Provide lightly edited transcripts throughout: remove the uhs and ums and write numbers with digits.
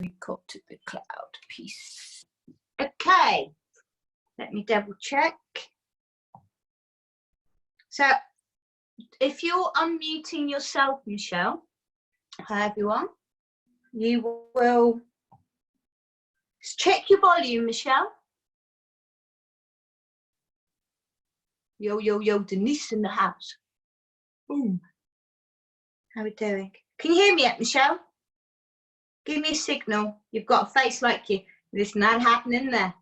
we got to the cloud piece. Okay, let me double check. So if you're unmuting yourself, Michelle, hi everyone, you will check your volume, Michelle. Yo, yo, yo, Denise in the house. Boom. How are we doing? Can you hear me yet, Michelle? Give me a signal. You've got a face like you. It's not happening there.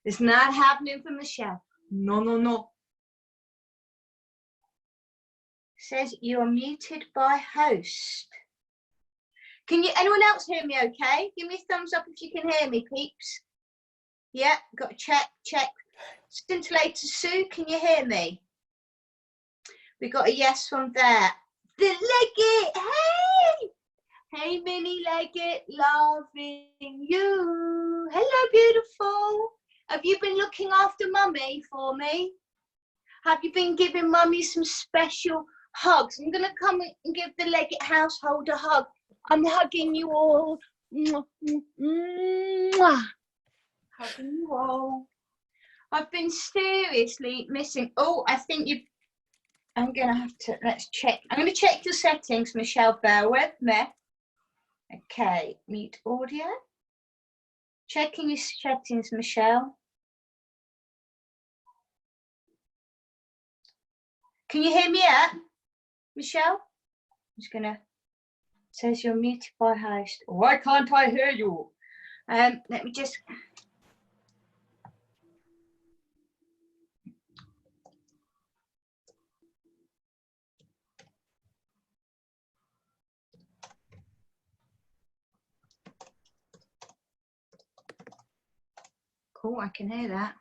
It's not happening for Michelle. No, no, no. Says you are muted by host. Can you, anyone else hear me okay? Give me a thumbs up if you can hear me, peeps. Yeah, got to check. Scintillator Sue, can you hear me? We got a yes from there. The Leggett, hey! Hey, Mini Leggett, loving you. Hello, beautiful. Have you been looking after Mummy for me? Have you been giving Mummy some special hugs? I'm going to come and give the Leggett household a hug. I'm hugging you all. Mwah, mwah. Hugging you all. I've been seriously missing. Oh, I think you. I'm going to have to. Let's check. I'm going to check your settings, Michelle. Bear with me. Okay, mute audio. Checking your settings, Michelle. Can you hear me yet, Michelle? I'm just going to. Says you're muted by host. Why can't I hear you? Let me just. Cool, I can hear that.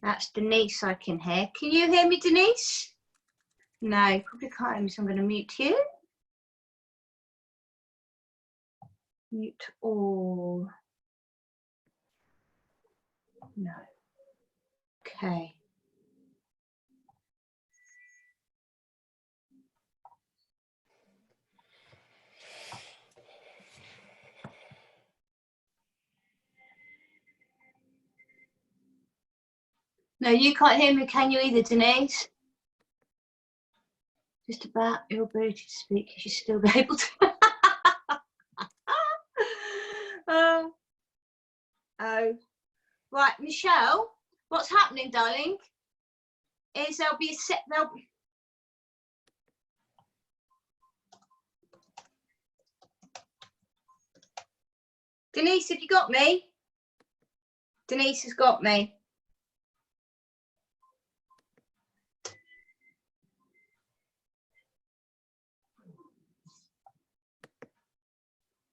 That's Denise I can hear. Can you hear me, Denise? No, probably can't hear me, so I'm going to mute you. Mute all. No. Okay. No, you can't hear me, can you either, Denise? Just about your ability to speak, you should still be able to. Oh. Right, Michelle, what's happening, darling? Is there'll be a set. Denise, have you got me? Denise has got me.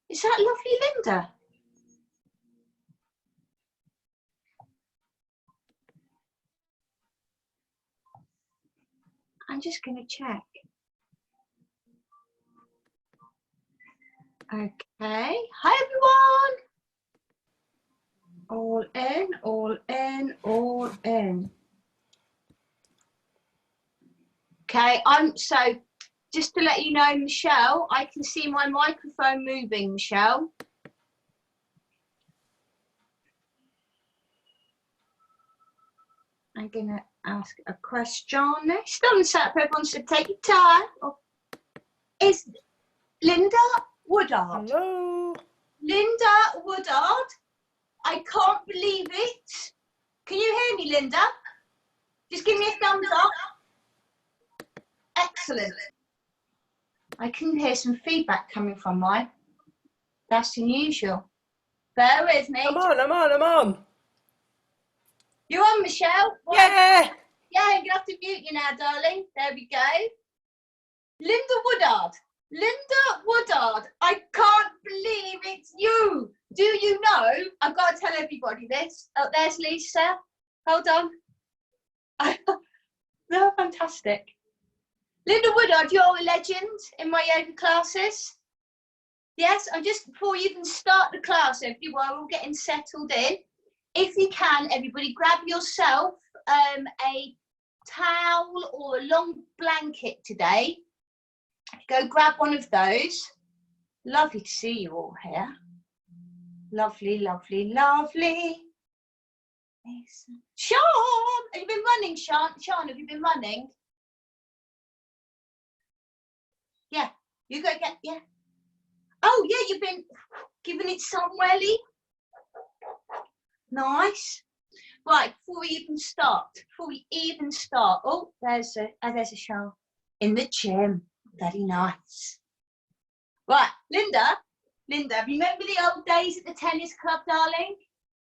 Is that lovely Linda? I'm just going to check. Okay. Hi, everyone. All in, all in, all in. Okay, so just to let you know, Michelle, I can see my microphone moving, Michelle. I'm going to ask a question. Still in set up, everyone should take your time. Oh. Is Linda Woodard? Hello. Linda Woodard, I can't believe it. Can you hear me, Linda? Just give me a thumbs up. Excellent. I can hear some feedback coming from mine. That's unusual. Bear with me. I'm on. You on, Michelle? What? Yeah. Yeah, I'm going to have to mute you now, darling. There we go. Linda Woodard. Linda Woodard. I can't believe it's you. Do you know? I've got to tell everybody this. Oh, there's Lisa. Hold on. They're fantastic. Linda Woodard, you're a legend in my yoga classes. Yes, I'm just, before you even start the class, everyone, we're all getting settled in. If you can, everybody, grab yourself a towel or a long blanket today. Go grab one of those. Lovely to see you all here. Lovely, lovely, lovely. Sean, have you been running, Sean? Sean, have you been running? Yeah, you go get, yeah. Oh, yeah, you've been giving it some welly. Nice. Right, before we even start, oh, there's a Sean in the gym. Very nice. Right, Linda, remember the old days at the tennis club, darling?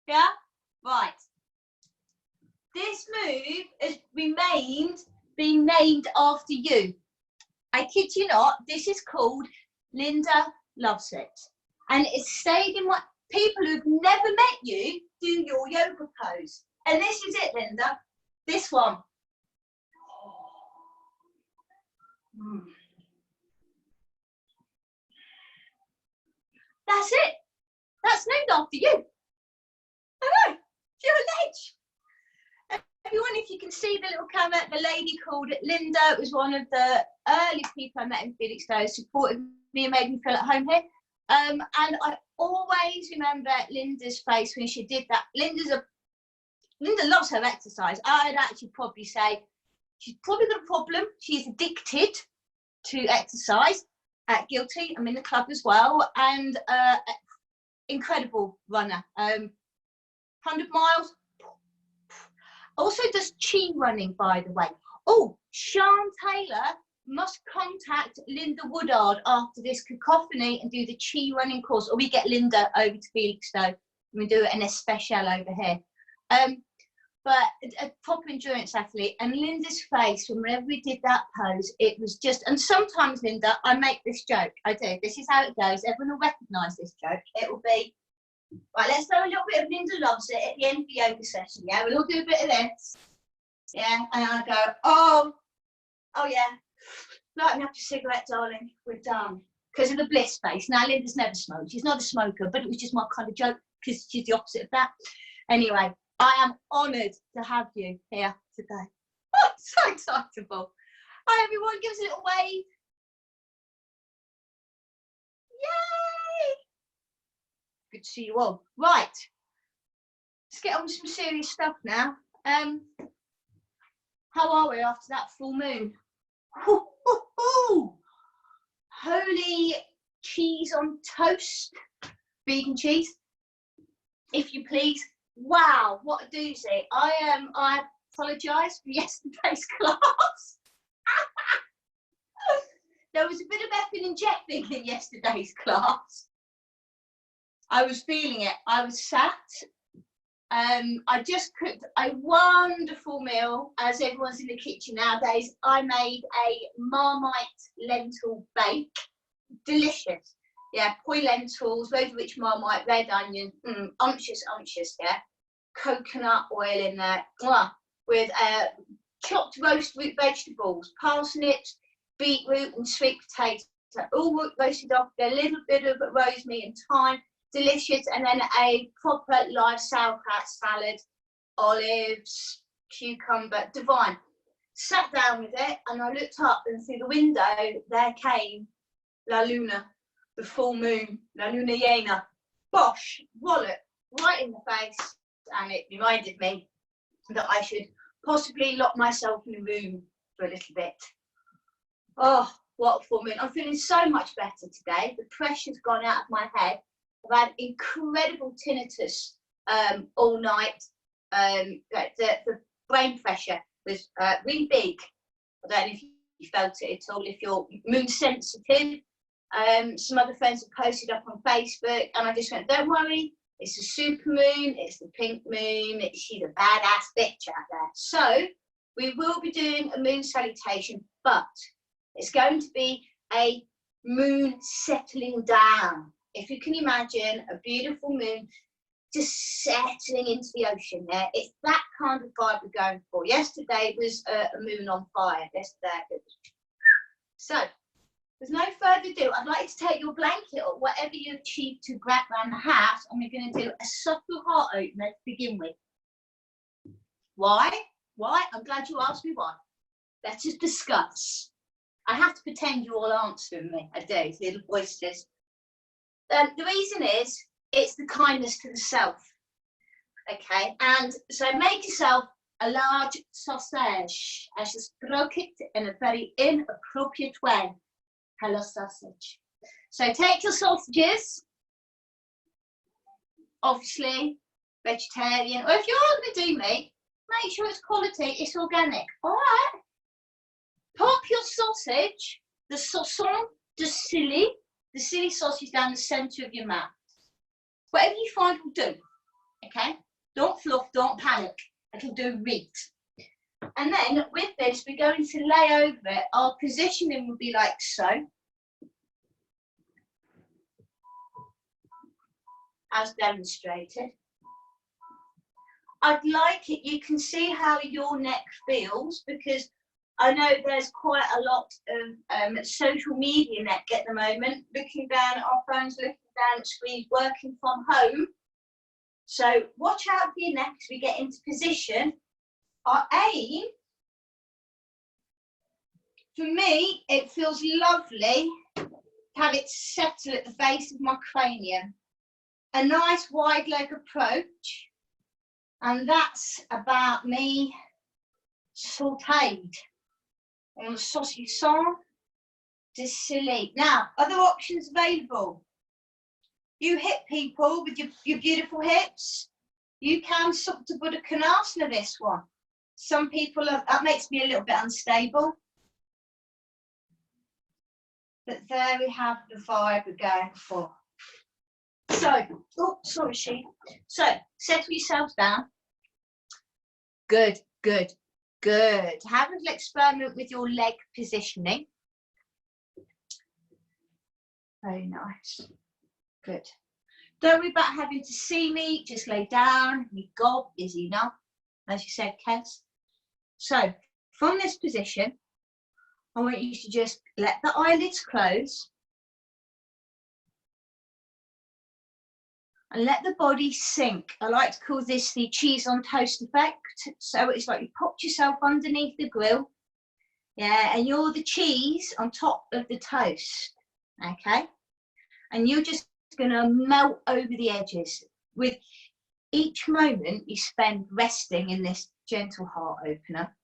Yeah? Right. This move has been named after you. I kid you not, this is called Linda Loves It. And it's stayed in what people who've never met you do your yoga pose. And this is it, Linda. This one. That's it. That's named after you. I know. You're a ledge. Everyone, if you can see the little camera, the lady called Linda. It was one of the early people I met in Felixstowe, supported me and made me feel at home here. And I always remember Linda's face when she did that. Linda loves her exercise. I'd actually probably say she's probably got a problem. She's addicted to exercise. Guilty. I'm in the club as well, and incredible runner. 100 miles. Also does chi running, by the way. Oh, Sean Taylor must contact Linda Woodard after this cacophony and do the chi running course, or we get Linda over to Felixstowe and we do an especial over here. But a proper endurance athlete, and Linda's face whenever we did that pose, it was just, and sometimes, Linda, I make this joke. I do. This is how it goes. Everyone will recognise this joke. It will be, right, let's do a little bit of Linda Loves It at the end of the yoga session, yeah? We'll all do a bit of this, yeah? And I go, oh yeah, light me up a cigarette, darling, we're done. Because of the bliss face. Now, Linda's never smoked. She's not a smoker, but it was just my kind of joke, because she's the opposite of that. Anyway, I am honoured to have you here today. Oh, so excitable. Hi, everyone. Give us a little wave. Yay! Good to see you all. Right. Let's get on with some serious stuff now. How are we after that full moon? Holy cheese on toast. Vegan cheese, if you please. Wow, what a doozy. I apologise for yesterday's class. There was a bit of effing and jeffing in yesterday's class. I was feeling it. I was sat. I just cooked a wonderful meal, as everyone's in the kitchen nowadays. I made a Marmite lentil bake. Delicious. Yeah, poi lentils, rose rich Marmite, red onion, unctuous, yeah. Coconut oil in there, with chopped roast root vegetables, parsnips, beetroot and sweet potatoes, all roasted off with a little bit of rosemary and thyme. Delicious. And then a proper live sauerkraut salad, olives, cucumber, divine. Sat down with it and I looked up, and through the window there came La Luna, the full moon, La Luna Llena. Bosh, wallop, right in the face. And it reminded me that I should possibly lock myself in a room for a little bit. Oh, what a full moon. I'm feeling so much better today. The pressure's gone out of my head. I've had incredible tinnitus all night. The brain pressure was really big. I don't know if you felt it at all, if you're moon sensitive. Some other friends have posted up on Facebook, and I just went, don't worry, it's the supermoon, it's the pink moon, she's a badass bitch out there. So we will be doing a moon salutation, but it's going to be a moon settling down. If you can imagine a beautiful moon just settling into the ocean there, it's that kind of vibe we're going for. Yesterday was a moon on fire. So, there's no further ado. I'd like to take your blanket or whatever you achieve to grab around the house, and we're going to do a subtle heart opener to begin with. Why? I'm glad you asked me why. Let's just discuss. I have to pretend you're all answering me. I do, little voices. The reason is, it's the kindness to the self. Okay, and so make yourself a large sausage. I just broke it in a very inappropriate way. Hello, sausage. So take your sausages, obviously vegetarian, or if you're going to do meat, make sure it's quality, it's organic. All right. Pop your sausage, the saucisson, the silly sausage down the centre of your mouth. Whatever you find will do. Okay? Don't fluff, don't panic. It'll do great. And then with this, we're going to lay over it. Our positioning will be like so. As demonstrated. I'd like it, you can see how your neck feels, because I know there's quite a lot of social media neck at the moment, looking down at our phones, looking down at screens, working from home. So watch out for your neck as we get into position. Our aim, for me, it feels lovely to have it settle at the base of my cranium. A nice wide leg approach, and that's about me sautéed on the saucisson de silly. Now, other options available. You hip people with your beautiful hips, you can Supta Buddha Konasana this one. Some people, that makes me a little bit unstable. But there we have the vibe we're going for. So, oh, sorry, she. So, settle yourselves down. Good, good, good. Have a little experiment with your leg positioning. Very nice. Good. Don't worry about having to see me. Just lay down. My gob is enough, as you said, Kes. So, from this position, I want you to just let the eyelids close. And let the body sink. I like to call this the cheese on toast effect. So it's like you popped yourself underneath the grill. Yeah, and you're the cheese on top of the toast. Okay? And you're just going to melt over the edges. With each moment you spend resting in this gentle heart opener,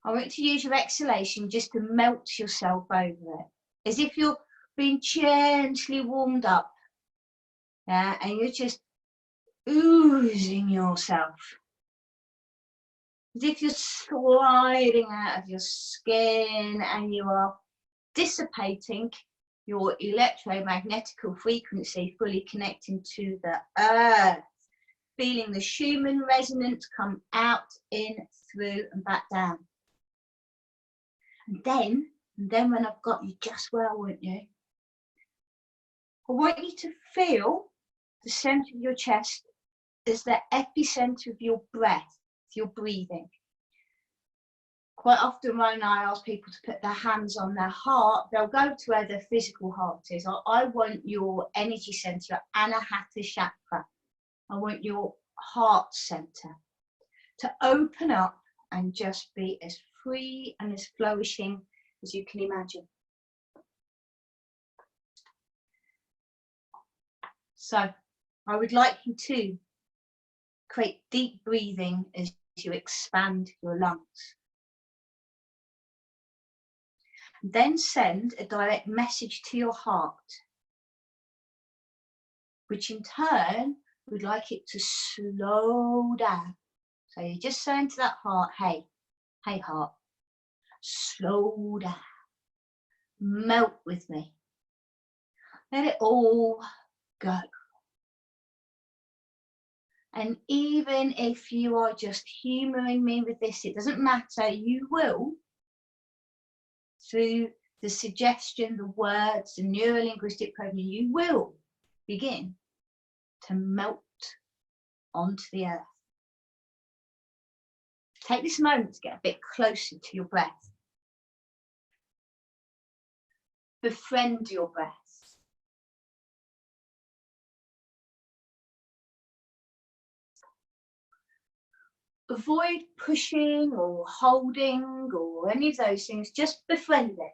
I want you to use your exhalation just to melt yourself over it. As if you're being gently warmed up. Yeah, and you're just oozing yourself. As if you're sliding out of your skin and you are dissipating your electromagnetical frequency, fully connecting to the earth. Feeling the Schumann resonance come out, in, through and back down. And then when I've got you just where I want you, I want you to feel the centre of your chest is the epicenter of your breath, your breathing. Quite often when I ask people to put their hands on their heart, they'll go to where their physical heart is. I want your energy centre, Anahata chakra. I want your heart centre to open up and just be as free and as flourishing as you can imagine. So I would like you to create deep breathing as you expand your lungs. Then send a direct message to your heart, which in turn would like it to slow down. So you're just saying to that heart, hey heart, slow down, melt with me, let it all go. And even if you are just humouring me with this, it doesn't matter, you will, through the suggestion, the words, the neuro-linguistic programming, you will begin to melt onto the earth. Take this moment to get a bit closer to your breath. Befriend your breath. avoid pushing or holding or any of those things. Just befriend it.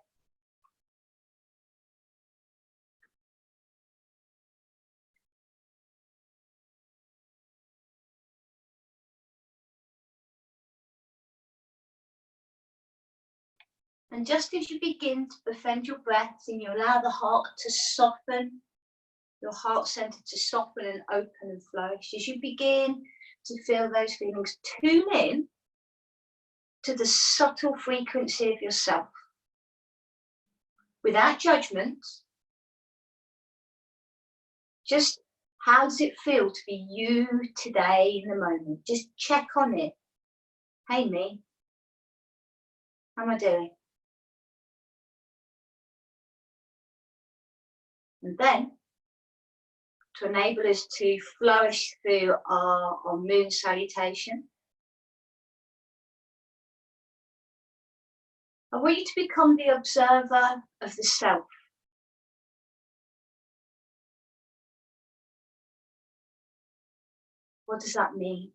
And just as you begin to befriend your breath and you allow the heart to soften, your heart center to soften and open and flourish, as you begin to feel those feelings, tune in to the subtle frequency of yourself. Without judgment, just how does it feel to be you today in the moment? Just check on it. Hey me, how am I doing? And then, to enable us to flourish through our moon salutation, I want you to become the observer of the self. What does that mean?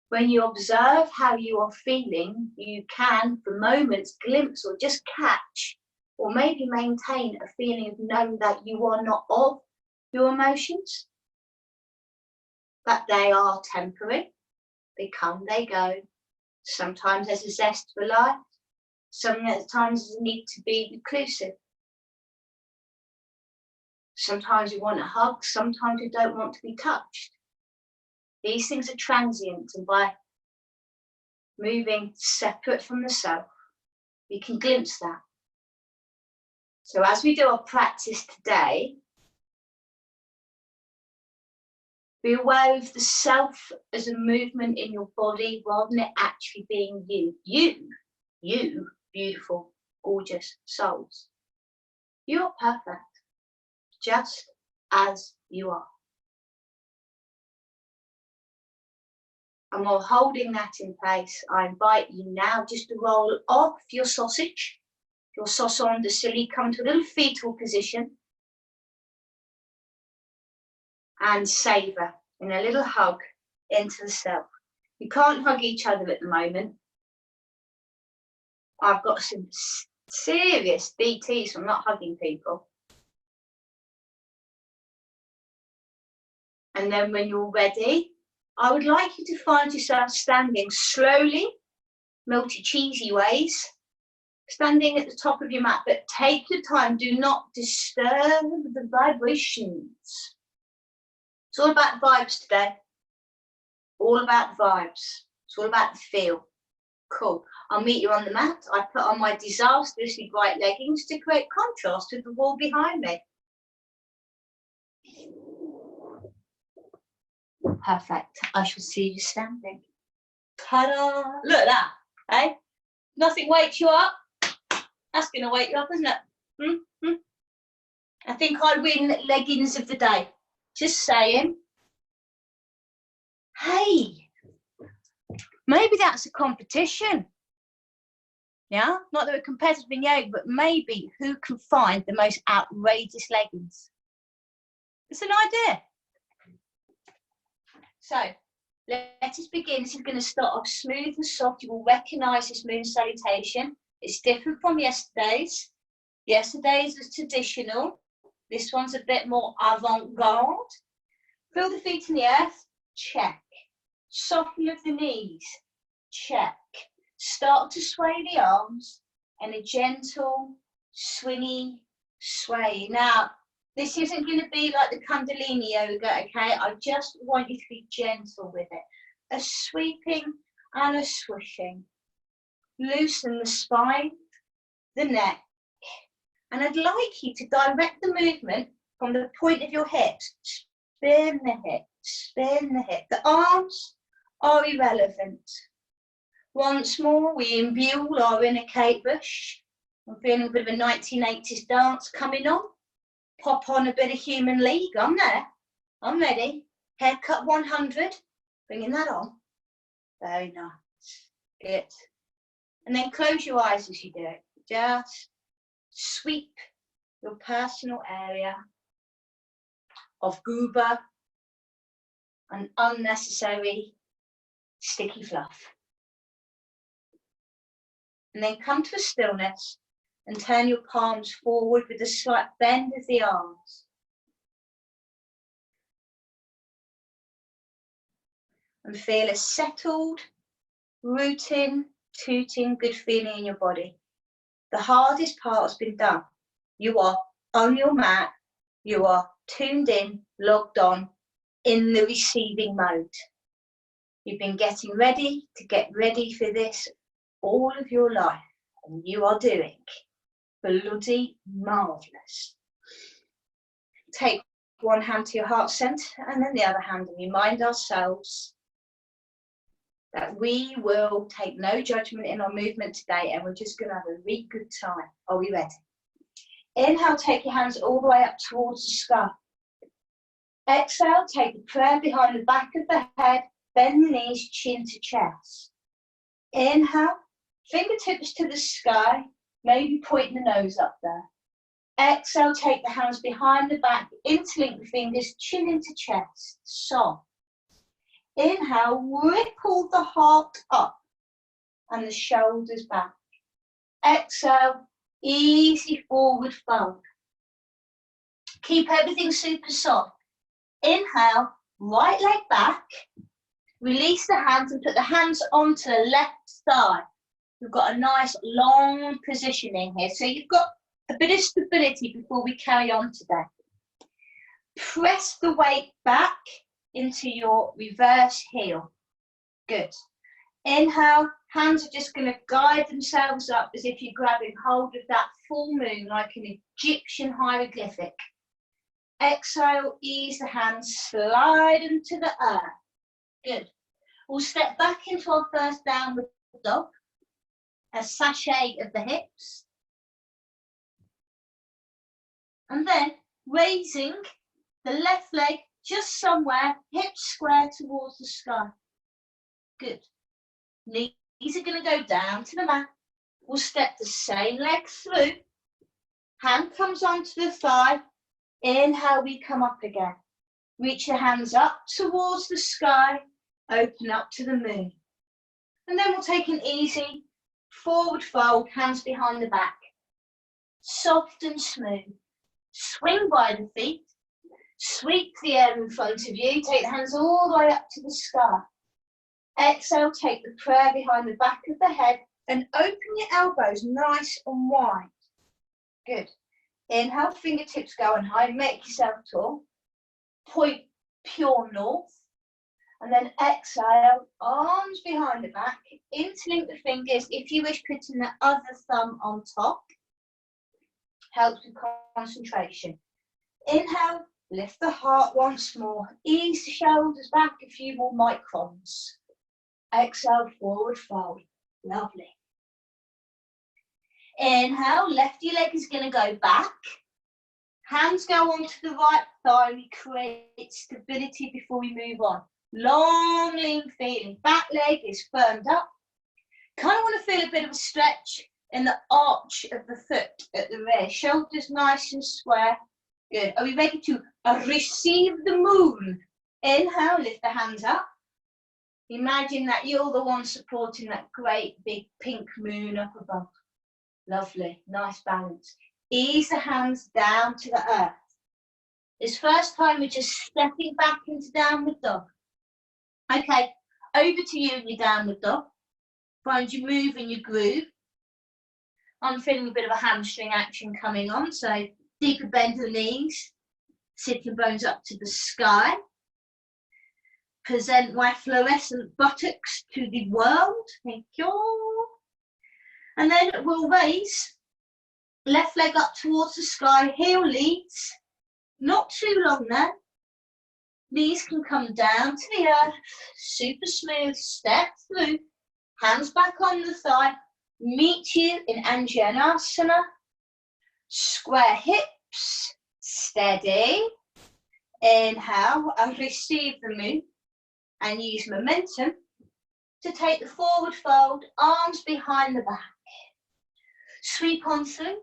When you observe how you are feeling, you can, for moments, glimpse or just catch, or maybe maintain a feeling of knowing that you are not of your emotions, that they are temporary, they come, they go. Sometimes there's a zest for life, sometimes there's a need to be reclusive. Sometimes we want a hug, sometimes we don't want to be touched. These things are transient, and by moving separate from the self, we can glimpse that. So as we do our practice today, be aware of the self as a movement in your body rather than it actually being you. You, beautiful, gorgeous souls. You are perfect, just as you are. And while holding that in place, I invite you now just to roll off your sausage, your sauson de silly, come to a little fetal position and savor in a little hug into the self. You can't hug each other at the moment. I've got some serious DTs from not hugging people. And then when you're ready, I would like you to find yourself standing slowly, melty cheesy ways, standing at the top of your mat, but take your time, do not disturb the vibrations. It's all about vibes today. All about vibes. It's all about the feel. Cool. I'll meet you on the mat. I put on my disastrously bright leggings to create contrast with the wall behind me. Perfect. I shall see you standing. Ta-da! Look at that. Hey? Nothing wakes you up. That's going to wake you up, isn't it? I think I win leggings of the day. Just saying. Hey, maybe that's a competition. Yeah, not that we're competitive in yoga, but maybe who can find the most outrageous leggings. It's an idea. So let us begin. This is going to start off smooth and soft. You will recognize this moon salutation. It's different from yesterday's. Yesterday's was traditional. This one's a bit more avant-garde. Feel the feet in the earth. Check. Soften of the knees. Check. Start to sway the arms and a gentle, swingy sway. Now, this isn't going to be like the Kundalini yoga, okay? I just want you to be gentle with it. A sweeping and a swishing. Loosen the spine, the neck. And I'd like you to direct the movement from the point of your hips. Spin the hip, spin the hip. The arms are irrelevant. Once more, we imbue our inner Kate Bush. I'm feeling a bit of a 1980s dance coming on. Pop on a bit of Human League. I'm there. I'm ready. Haircut 100. Bringing that on. Very nice. Good. And then close your eyes as you do it. Just sweep your personal area of goober and unnecessary sticky fluff. And then come to a stillness and turn your palms forward with a slight bend of the arms. And feel a settled, rooting, tooting, good feeling in your body. The hardest part has been done. You are on your mat, you are tuned in, logged on, in the receiving mode. You've been getting ready to get ready for this all of your life, and you are doing bloody marvellous. Take one hand to your heart centre and then the other hand, and remind ourselves that we will take no judgment in our movement today, and we're just going to have a really good time. Are we ready? Inhale, take your hands all the way up towards the sky. Exhale, take the prayer behind the back of the head, bend the knees, chin to chest. Inhale, fingertips to the sky, maybe point the nose up there. Exhale, take the hands behind the back, interlink the fingers, chin into chest, soft. Inhale, ripple the heart up and the shoulders back. Exhale, easy forward fold. Keep everything super soft. Inhale, right leg back. Release the hands and put the hands onto the left thigh. We've got a nice long positioning here. So you've got a bit of stability before we carry on today. Press the weight back into your reverse heel. Good. Inhale, hands are just going to guide themselves up as if you're grabbing hold of that full moon like an Egyptian hieroglyphic. Exhale, ease the hands, slide them to the earth. Good. We'll step back into our first downward dog, a sachet of the hips. And then raising the left leg just somewhere, hips square towards the sky. Good. Knees are going to go down to the mat. We'll step the same leg through. Hand comes onto the thigh. Inhale, we come up again. Reach your hands up towards the sky. Open up to the moon. And then we'll take an easy forward fold, hands behind the back. Soft and smooth. Swing by the feet. Sweep the air in front of you. Take the hands all the way up to the sky. Exhale, take the prayer behind the back of the head and open your elbows nice and wide. Good. Inhale, fingertips going high. Make yourself tall. Point pure north. And then exhale, arms behind the back. Interlink the fingers. If you wish, putting the other thumb on top. Helps with concentration. Inhale. Lift the heart once more. Ease the shoulders back a few more microns. Exhale, forward fold. Lovely. Inhale, lefty leg is going to go back. Hands go onto the right thigh. We create stability before we move on. Long, lean feeling. Back leg is firmed up. Kind of want to feel a bit of a stretch in the arch of the foot at the rear. Shoulders nice and square. Good. Are we ready to receive the moon? Inhale, lift the hands up. Imagine that you're the one supporting that great big pink moon up above. Lovely. Nice balance. Ease the hands down to the earth. This first time we're just stepping back into downward dog. Okay, over to you in your downward dog. Find your move and your groove. I'm feeling a bit of a hamstring action coming on, so deeper bend of the knees, sitting bones up to the sky. Present my fluorescent buttocks to the world. Thank you. And then we'll raise, left leg up towards the sky, heel leads. Not too long there. Knees can come down to the earth, super smooth, step through. Hands back on the thigh. Meet you in Anjanasana. Square hips, steady. Inhale and receive the moon and use momentum to take the forward fold, arms behind the back. Sweep on through.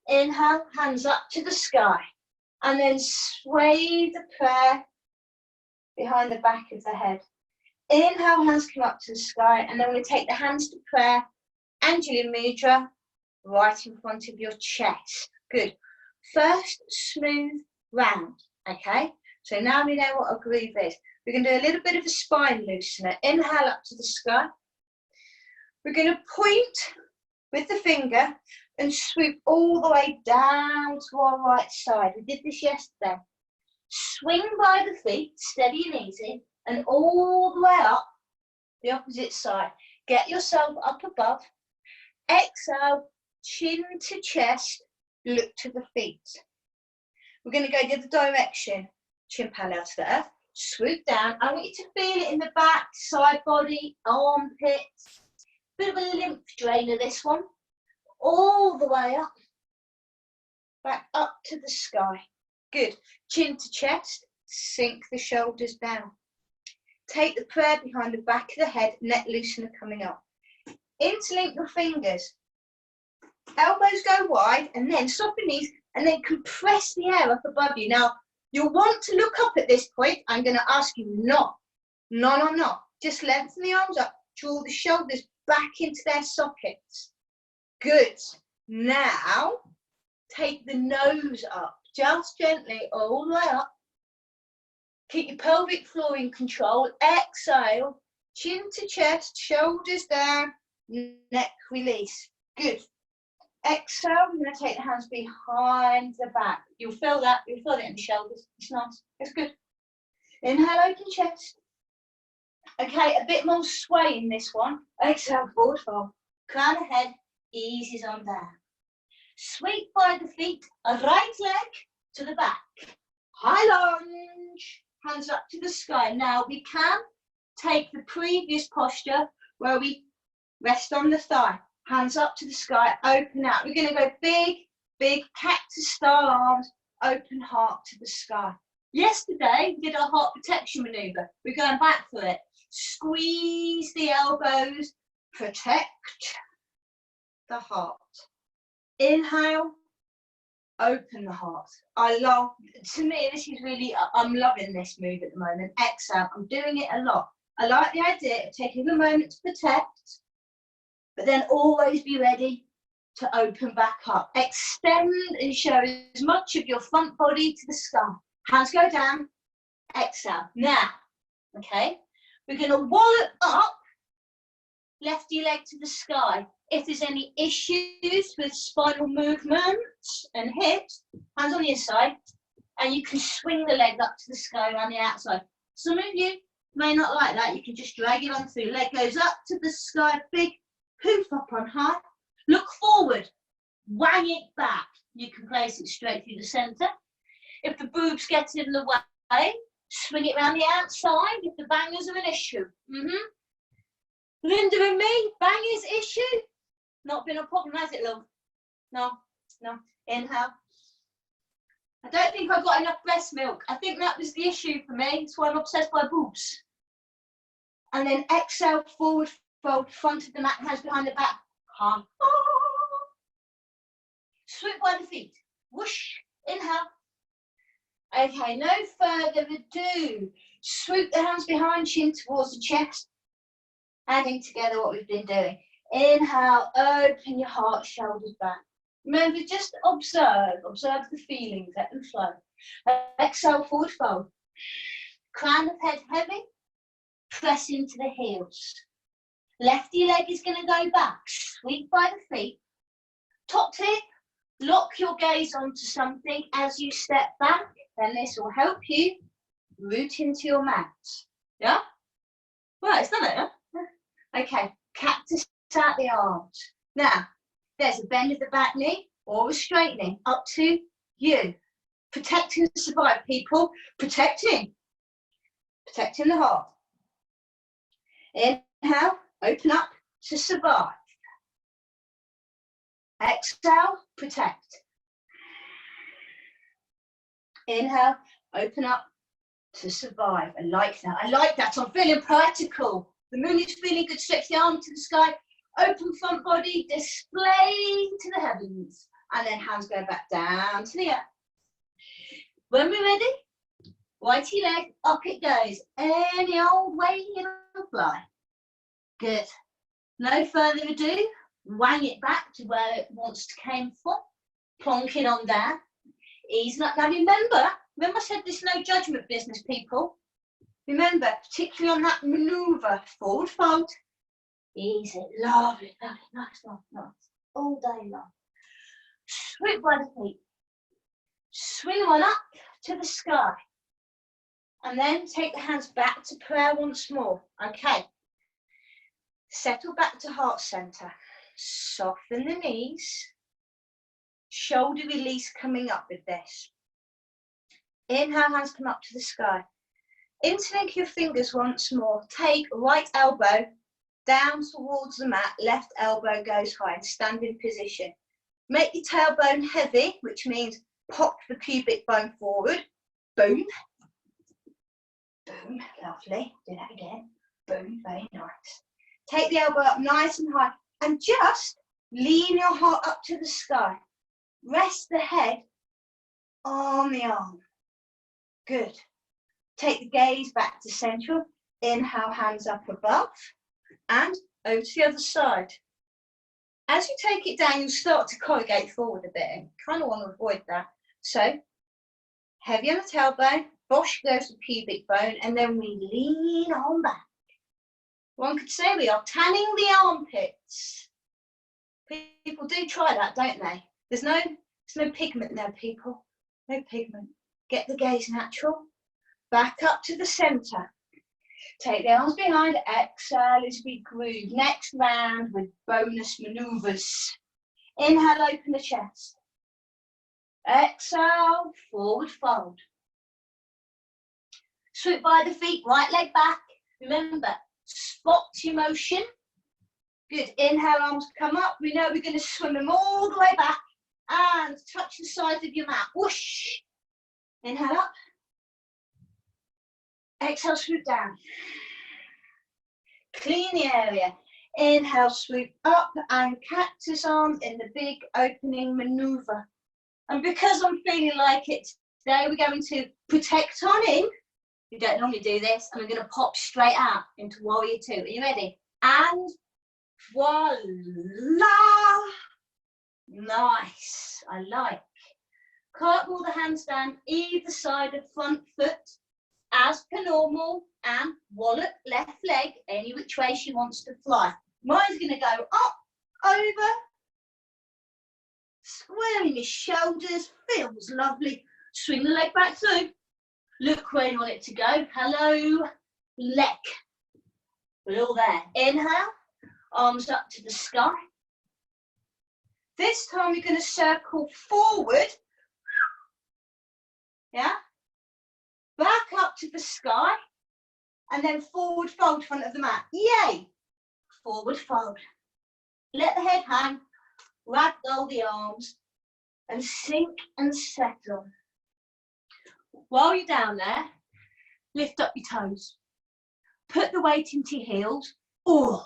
Inhale, hands up to the sky. And then sway the prayer behind the back of the head. Inhale, hands come up to the sky, and then we're going to take the hands to prayer, Anjali Mudra, right in front of your chest. Good. First, smooth round, okay? So now we know what a groove is. We're going to do a little bit of a spine loosener. Inhale up to the sky. We're going to point with the finger and swoop all the way down to our right side. We did this yesterday. Swing by the feet, steady and easy, and all the way up the opposite side. Get yourself up above. Exhale, chin to chest, look to the feet. We're going to go the other direction. Chin parallel to the earth. Swoop down. I want you to feel it in the back, side body, armpits. Bit of a lymph drainer, this one. All the way up. Back up to the sky. Good. Chin to chest. Sink the shoulders down. Take the prayer behind the back of the head, neck loosener coming up. Interlink your fingers. Elbows go wide, and then soften knees, and then compress the air up above you. Now, you'll want to look up at this point. I'm going to ask you not. No. Just lengthen the arms up. Draw the shoulders back into their sockets. Good. Now, take the nose up, just gently, all the way up. Keep your pelvic floor in control. Exhale, chin to chest, shoulders down, neck release. Good. Exhale, I'm going to take the hands behind the back. You'll feel that. You'll feel it in the shoulders. It's nice. It's good. Inhale, open chest. Okay, a bit more sway in this one. Exhale, forward fold. Crown of head eases on down. Sweep by the feet, a right leg to the back. High lunge. Hands up to the sky. Now we can take the previous posture where we rest on the thigh. Hands up to the sky, open out. We're going to go big, big cactus style arms, open heart to the sky. Yesterday, we did our heart protection maneuver. We're going back for it. Squeeze the elbows, protect the heart. Inhale, open the heart. To me, this is really, I'm loving this move at the moment. Exhale, I'm doing it a lot. I like the idea of taking a moment to protect, but then always be ready to open back up. Extend and show as much of your front body to the sky. Hands go down, exhale. Now, okay, we're going to wallop up, lefty leg to the sky. If there's any issues with spinal movements and hips, hands on the inside, and you can swing the leg up to the sky around the outside. Some of you may not like that. You can just drag it on through. Leg goes up to the sky, big poof up on high. Look forward, wang it back. You can place it straight through the centre. If the boobs get in the way, swing it around the outside if the bangers are an issue. Linda and me, bangers issue? Not been a problem, has it, love? No. Inhale. I don't think I've got enough breast milk. I think that was the issue for me. That's why I'm obsessed by boobs. And then exhale, forward fold, front of the mat, hands behind the back. Swoop by the feet. Whoosh. Inhale. Okay, no further ado. Swoop the hands behind, chin towards the chest. Adding together what we've been doing. Inhale, open your heart, shoulders back. Remember, just observe the feelings, let them flow. Exhale, forward fold. Crown of head heavy, press into the heels. Lefty leg is going to go back, sweep by the feet. Top tip, lock your gaze onto something as you step back, and this will help you root into your mat. Yeah? Right, it's done it, huh? Okay, cactus out the arms. Now, there's a bend of the back knee or a straightening, up to you. Protect and survive, people. Protecting the heart. Inhale, open up to survive. Exhale, protect. Inhale, open up to survive. I like that. I'm feeling practical. The moon is feeling good. Stretch the arm to the sky. Open front body, display to the heavens. And then hands go back down to the earth. When we're ready, righty leg, up it goes. Any old way you fly. Good. No further ado, wang it back to where it wants to came from. Plonk it on down. Easing up. Now remember I said this no judgment business, people. Remember, particularly on that manoeuvre, forward fold. Easy, lovely, lovely, nice, nice, nice. All day long. Swoop by the feet. Swing on up to the sky. And then take the hands back to prayer once more. Okay. Settle back to heart center. Soften the knees. Shoulder release coming up with this. Inhale, hands come up to the sky. Interlink your fingers once more. Take right elbow down towards the mat. Left elbow goes high and stand in position. Make your tailbone heavy, which means pop the pubic bone forward. Boom. Boom. Lovely. Do that again. Boom. Very nice. Take the elbow up nice and high and just lean your heart up to the sky. Rest the head on the arm. Good. Take the gaze back to central. Inhale, hands up above and over to the other side. As you take it down, you'll start to corrugate forward a bit and kind of want to avoid that. So, heavy on the tailbone, Bosch goes to pubic bone, and then we lean on back. One could say we are tanning the armpits. People do try that, don't they? There's no pigment there, people. No pigment. Get the gaze natural. Back up to the center. Take the arms behind. Exhale as we groove. Next round with bonus maneuvers. Inhale, open the chest. Exhale, forward fold. Swoop by the feet, right leg back. Remember, spot your motion. Good. Inhale, arms come up. We know we're going to swim them all the way back and touch the sides of your mat. Whoosh. Inhale up. Exhale, swoop down. Clean the area. Inhale, swoop up and cactus arms in the big opening maneuver. And because I'm feeling like it today, we're going to protect on in. We don't normally do this. And we're going to pop straight out into warrior two. Are you ready? And voila. Nice. I like. Cartwheel the hands down either side of front foot as per normal and wallop left leg any which way she wants to fly. Mine's going to go up, over, squaring your shoulders, feels lovely. Swing the leg back through. Look where you want it to go. Hello, leg. We're all there. Inhale, arms up to the sky. This time we're going to circle forward. Yeah. Back up to the sky. And then forward fold front of the mat. Yay. Forward fold. Let the head hang. Ragdoll the arms. And sink and settle. While you're down there, lift up your toes. Put the weight into your heels. Oh,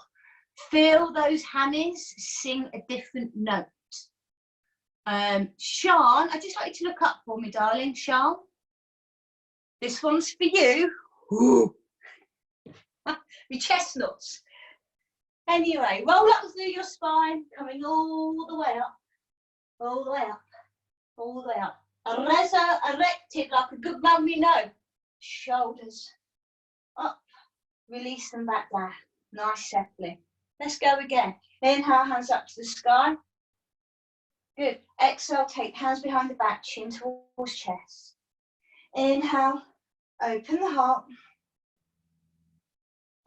feel those hammies sing a different note. Sean, I'd just like you to look up for me, darling. Sean, this one's for you. Ooh. Your chestnuts. Anyway, roll up through your spine, coming all the way up, all the way up, all the way up. Reza erected like a good man we know. Shoulders up, release them back down. Nice settling. Let's go again. Inhale, hands up to the sky. Good. Exhale, take hands behind the back, chin towards chest. Inhale, open the heart.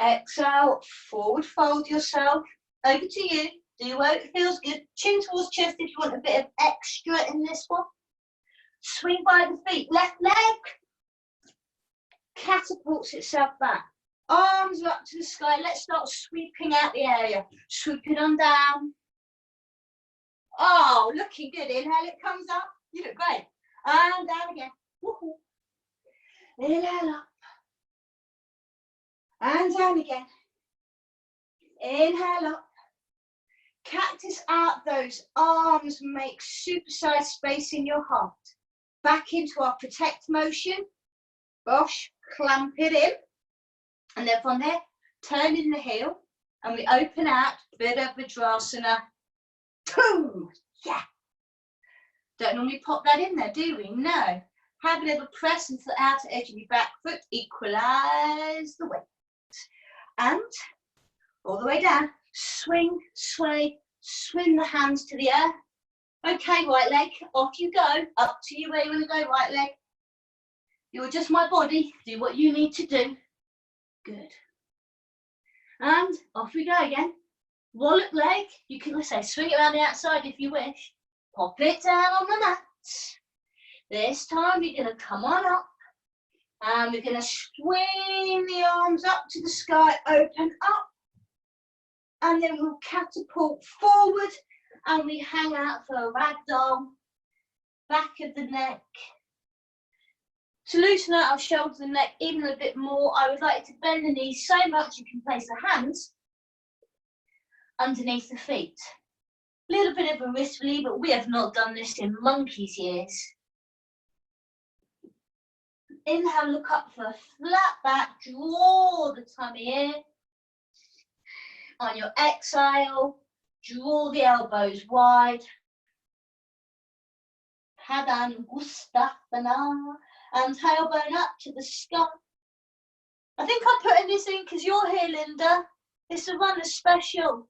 Exhale, forward fold yourself. Over to you. Do where it feels good. Chin towards chest if you want a bit of extra in this one. Swing by the feet. Left leg catapults itself back. Arms are up to the sky. Let's start sweeping out the area. Swooping on down. Oh, looking good. Inhale, it comes up. You look great. And down again. Woohoo. Inhale up. And down again. Inhale up. Cactus out those arms. Make supersized space in your heart. Back into our protect motion. Bosh, clamp it in. And then from there, turn in the heel, and we open out, Virabhadrasana. 2, yeah. Don't normally pop that in there, do we? No. Have a little press into the outer edge of your back foot, equalize the weight. And all the way down, swing, sway, swing the hands to the earth. Okay, right leg, off you go, up to you where you want to go, right leg. You're just my body, do what you need to do. Good. And off we go again. Wallop leg, you can, let's say, swing it around the outside if you wish. Pop it down on the mat. This time you're going to come on up. And we're going to swing the arms up to the sky, open up. And then we'll catapult forward. And we hang out for a ragdoll. Back of the neck. To loosen out our shoulders and neck even a bit more, I would like you to bend the knees so much you can place the hands underneath the feet. A little bit of a wrist relief, but we have not done this in monkey's years. Inhale, look up for a flat back, draw the tummy in. On your exhale, draw the elbows wide. Padangusthasana. And tailbone up to the sky. I think I'm putting this in because you're here, Linda. It's a runner special.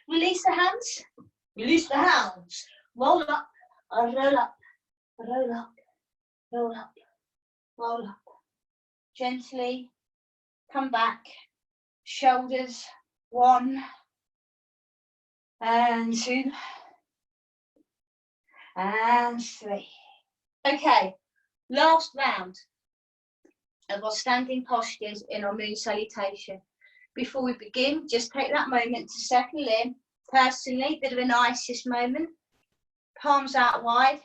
Release the hands. Release the hands. Roll up. Roll up. Roll up. Roll up. Roll up. Gently come back. Shoulders. 1 and 2 and 3. Okay, last round of our standing postures in our moon salutation. Before we begin, just take that moment to settle in. Personally, bit of an ISIS moment. Palms out wide.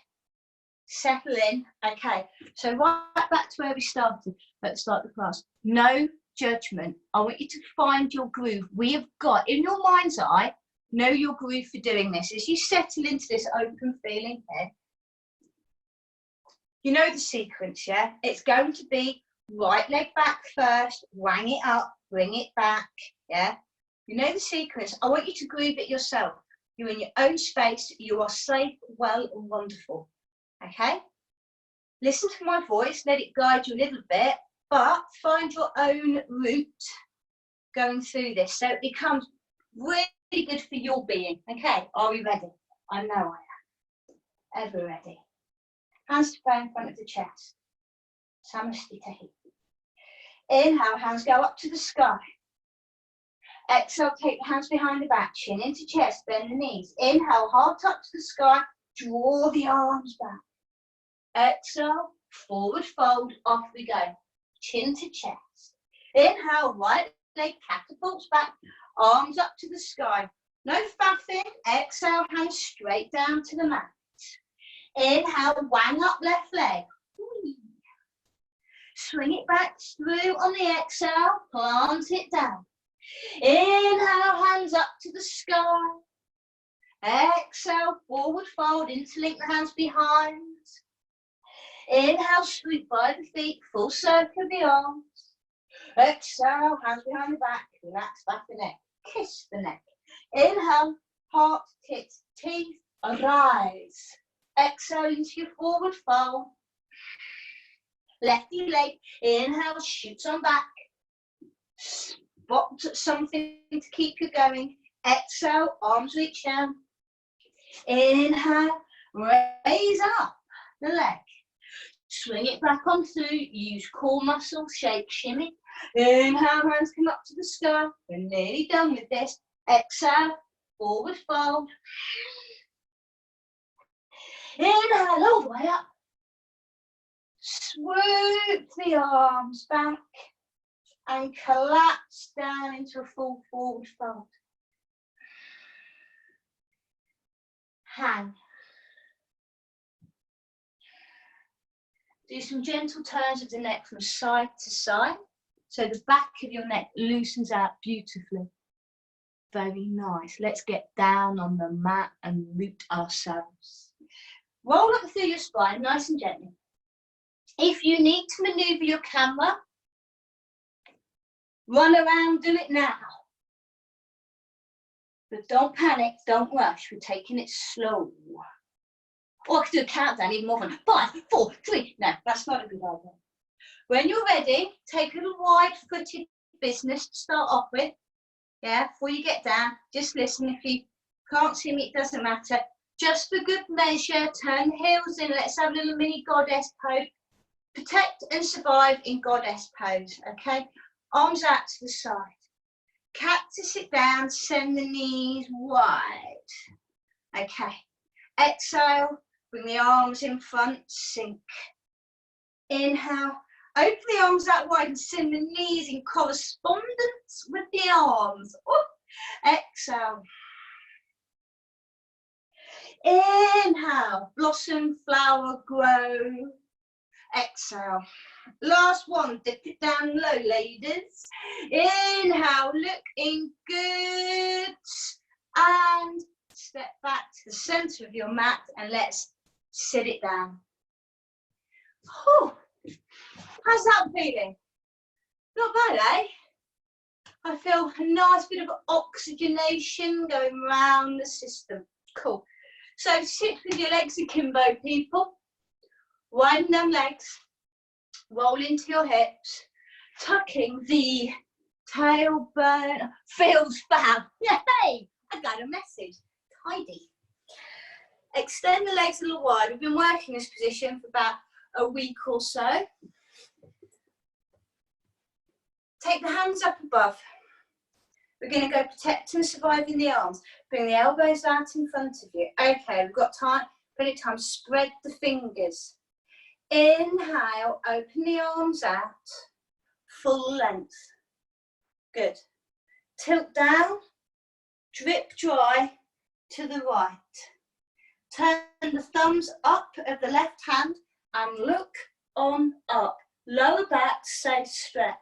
Settle in. Okay, so right back to where we started at the start of the class. No judgment. I want you to find your groove. We have got, in your mind's eye, know your groove for doing this. As you settle into this open feeling here, you know the sequence, yeah? It's going to be right leg back first, wang it up, bring it back, yeah? You know the sequence. I want you to groove it yourself. You're in your own space. You are safe, well, and wonderful, okay? Listen to my voice. Let it guide you a little bit, but find your own route going through this so it becomes really good for your being, okay? Are we ready? I know I am. Ever ready. Hands to prayer in front of the chest. Samastitahi. Inhale, hands go up to the sky. Exhale, take the hands behind the back, chin into chest, bend the knees. Inhale, heart up to the sky, draw the arms back. Exhale, forward fold, off we go. Chin to chest. Inhale, right leg catapults back, arms up to the sky. No faffing. Exhale, hands straight down to the mat. Inhale, wang up left leg. Swing it back through on the exhale, plant it down. Inhale, hands up to the sky. Exhale, forward fold, interlink the hands behind. Inhale, sweep by the feet, full circle of the arms. Exhale, hands behind the back, relax back the neck, kiss the neck. Inhale, heart, tits, teeth, rise. Exhale into your forward fold. Lefty leg, inhale, shoots on back. Spot something to keep you going. Exhale, arms reach down. Inhale, raise up the leg. Swing it back on through, use core muscle, shake, shimmy. Inhale, hands come up to the sky. We're nearly done with this. Exhale, forward fold. Inhale, all the way up. Swoop the arms back and collapse down into a full forward fold. Hang. Do some gentle turns of the neck from side to side, so the back of your neck loosens out beautifully. Very nice. Let's get down on the mat and root ourselves. Roll up through your spine, nice and gently. If you need to maneuver your camera, Run around, do it now. But don't panic, don't rush. We're taking it slow. Or I could do a countdown even more fun. 5, 4, 3. No, that's not a good idea. When you're ready, take a little wide-footed business to start off with. Yeah, before you get down, just listen. If you can't see me, it doesn't matter. Just for good measure, turn the heels in. Let's have a little mini goddess pose. Protect and survive in goddess pose, okay? Arms out to the side. Cactus it down, send the knees wide. Okay. Exhale, bring the arms in front, sink. Inhale, open the arms out wide and send the knees in correspondence with the arms. Ooh. Exhale. Inhale, blossom, flower, grow. Exhale. Last one, dip it down low, ladies. Inhale, look in good. And step back to the center of your mat and let's sit it down. Whew. How's that feeling? Not bad, eh? I feel a nice bit of oxygenation going around the system. Cool. So sit with your legs akimbo, people. Widen them legs. Roll into your hips. Tucking the tailbone. Feels fab. Yay! I got a message. Tidy. Extend the legs a little wide. We've been working this position for about a week or so. Take the hands up above. We're going to go protect and survive in the arms. Bring the elbows out in front of you. Okay, we've got time. Plenty of time. Spread the fingers. Inhale, open the arms out. Full length. Good. Tilt down. Drip dry to the right. Turn the thumbs up of the left hand and look on up. Lower back, say stretch.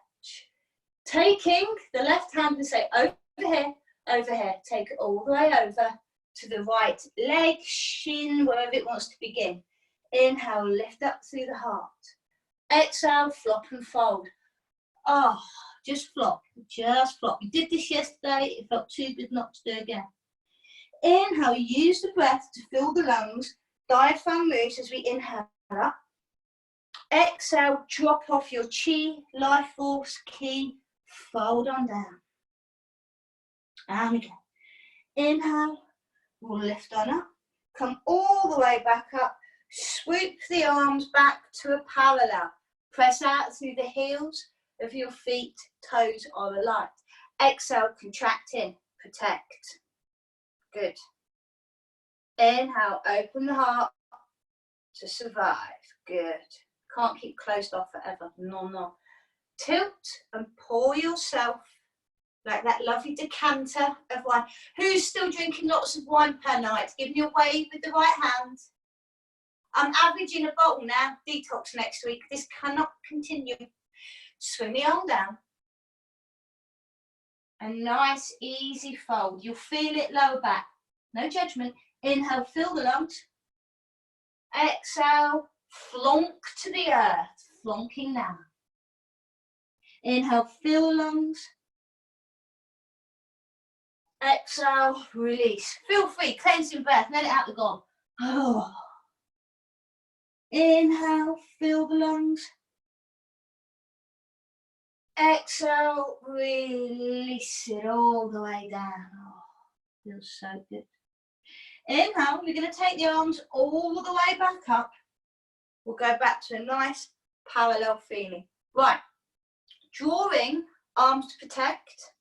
Taking the left hand and say over here, over here. Take it all the way over to the right leg, shin, wherever it wants to begin. Inhale, lift up through the heart. Exhale, flop and fold. Oh, just flop, just flop. We did this yesterday. It felt too good not to do again. Inhale, use the breath to fill the lungs. Diaphragm moves as we inhale up. Exhale, drop off your chi, life force, ki, fold on down. And again. Inhale, we'll lift on up. Come all the way back up. Swoop the arms back to a parallel. Press out through the heels of your feet, toes are aligned. Exhale, contract in, protect. Good. Inhale, open the heart to survive. Good. Can't keep closed off forever. No, no. Tilt and pour yourself like that lovely decanter of wine. Who's still drinking lots of wine per night? Give me a wave with the right hand. I'm averaging a bottle now. Detox next week. This cannot continue. Swing the arm down. A nice, easy fold. You'll feel it lower back. No judgment. Inhale, fill the lungs. Exhale, flonk to the earth. Flonking down. Inhale, fill the lungs. Exhale, release. Feel free, cleansing breath. Let it out the gone. Oh. Inhale, fill the lungs. Exhale, release it all the way down. Oh, feels so good. Inhale, we're going to take the arms all the way back up. We'll go back to a nice parallel feeling. Right, drawing arms to protect.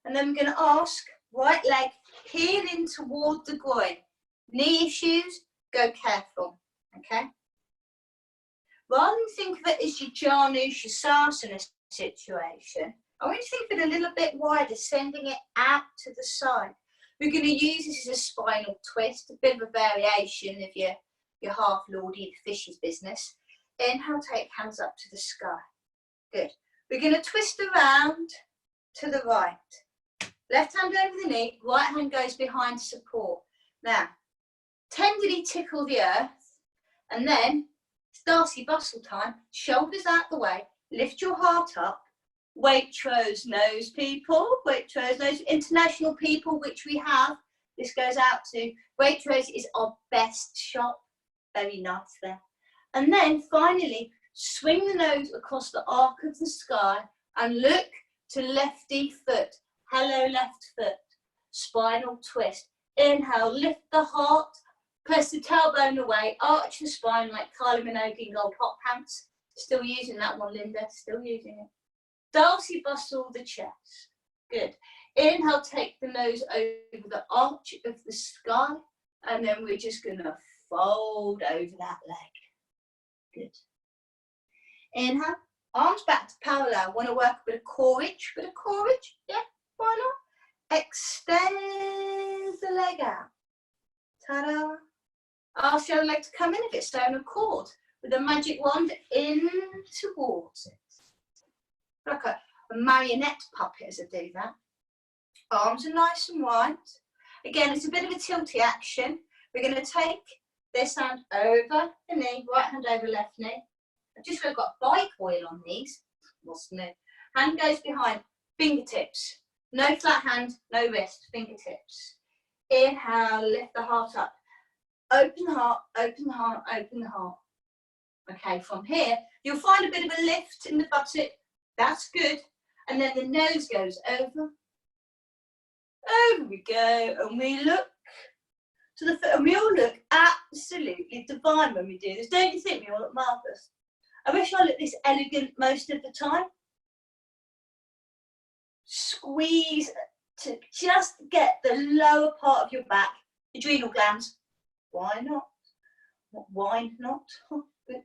And then we're going to ask, right leg, heel in toward the groin. Knee issues, go careful, okay? Rather than think of it as your Janushasana situation, I want you to think of it a little bit wider, sending it out to the side. We're going to use this as a spinal twist, a bit of a variation of your half lordy, the fish's business. Inhale, take hands up to the sky. Good. We're going to twist around to the right. Left hand over the knee, right hand goes behind support. Now, tenderly tickle the earth, and then it's Darcy Bustle time. Shoulders out the way, lift your heart up, Waitrose knows people, Waitrose knows international people, which we have. This goes out to Waitrose is our best shop. Very nice there. And then finally, swing the nose across the arc of the sky and look to lefty foot. Hello, left foot. Spinal twist. Inhale, lift the heart, press the tailbone away, arch the spine like Kylie Minogue in gold hot pants. Still using that one, Linda, still using it. Darcy bustle the chest. Good. Inhale, take the nose over the arch of the sky, and then we're just going to fold over that leg. Good. Inhale, arms back to parallel. Want to work a bit of courage? Yeah, why not? Extend the leg out. Ta-da. Ask the other leg to come in if it's own accord. With a magic wand in towards it. Like a marionette puppet as I do that. Arms are nice and wide. Again, it's a bit of a tilty action. We're going to take this hand over the knee, right hand over left knee. I've just got bike oil on these. What's new? Hand goes behind, fingertips. No flat hand, no wrist, fingertips. Inhale, lift the heart up. Open the heart, open the heart, open the heart. Okay, from here, you'll find a bit of a lift in the buttock. That's good. And then the nose goes over. Over we go. And we look to the foot. And we all look absolutely divine when we do this. Don't you think we all look marvellous? I wish I looked this elegant most of the time. Squeeze to just get the lower part of your back, adrenal glands. Why not? Why not? Good.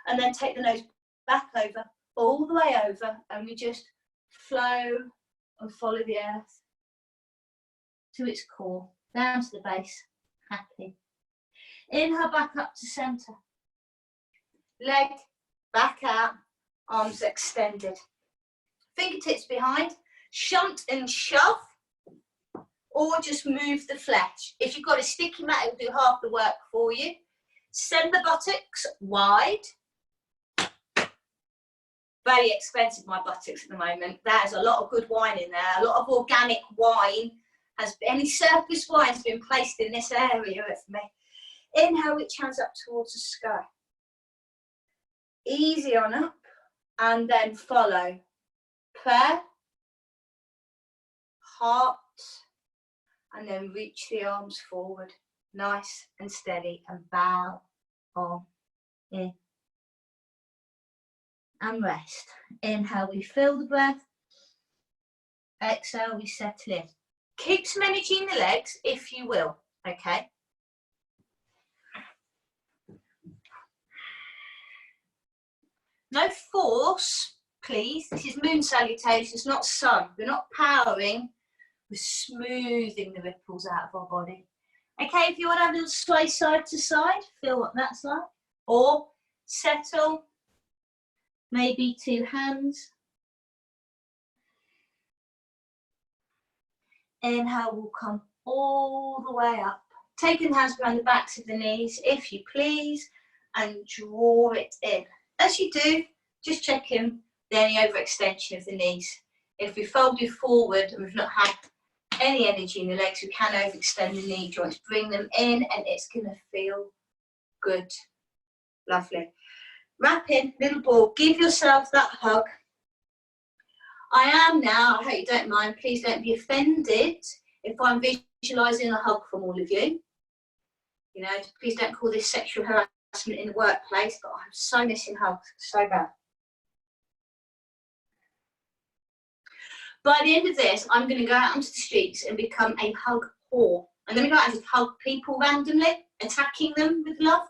And then take the nose back over, all the way over, and we just flow and follow the earth to its core, down to the base. Happy. Inhale, back up to centre. Leg back out, arms extended. Fingertips behind, shunt and shove, or just move the flesh. If you've got a sticky mat, it'll do half the work for you. Send the buttocks wide. Very expensive, my buttocks at the moment. There's a lot of good wine in there, a lot of organic wine. Any surplus wine has been placed in this area of me. Inhale, reach hands up towards the sky. Easy on up, and then follow. Prayer, heart, and then reach the arms forward. Nice and steady, and bow on in. And rest. Inhale, we fill the breath. Exhale, we settle in. Keep some energy in the legs, if you will, okay? No force, please. This is moon salutations, not sun. We're not powering, we're smoothing the ripples out of our body. Okay, if you want to have a little sway side to side, feel what that's like. Or settle, maybe two hands. Inhale will come all the way up. Taking the hands behind the backs of the knees, if you please, and draw it in. As you do, just checking any overextension of the knees. If we folded forward and we've not had any energy in the legs, we can overextend the knee joints. Bring them in and it's going to feel good. Lovely. Wrap in, little ball. Give yourself that hug. I am now, I hope you don't mind, please don't be offended if I'm visualising a hug from all of you. You know, please don't call this sexual harassment in the workplace, but I'm so missing hugs, so bad. By the end of this, I'm going to go out onto the streets and become a hug whore. I'm going to go out and just hug people randomly, attacking them with love.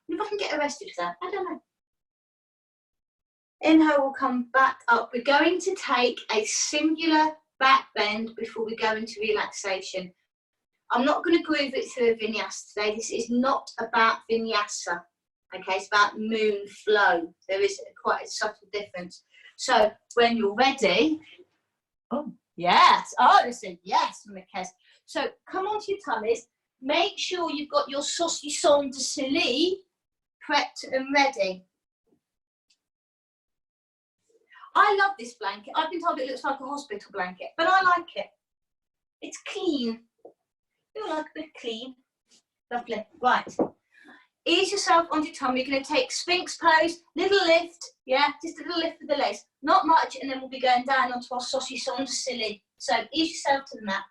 And if I can get arrested for that, I don't know. Inhale, we'll come back up. We're going to take a singular back bend before we go into relaxation. I'm not going to groove it through a vinyasa today. This is not about vinyasa. Okay, it's about moon flow. There is quite a subtle difference. So when you're ready, oh, yes. Oh, they said yes from the case. So come onto your tummies. Make sure you've got your saucisson de silly prepped and ready. I love this blanket. I've been told it looks like a hospital blanket, but I like it. It's clean. You like a bit clean. Lovely. Right. Ease yourself onto your tummy. You're going to take Sphinx pose, little lift, yeah, just a little lift with the legs. Not much, and then we'll be going down onto our saucy sauna silly. So ease yourself to the mat.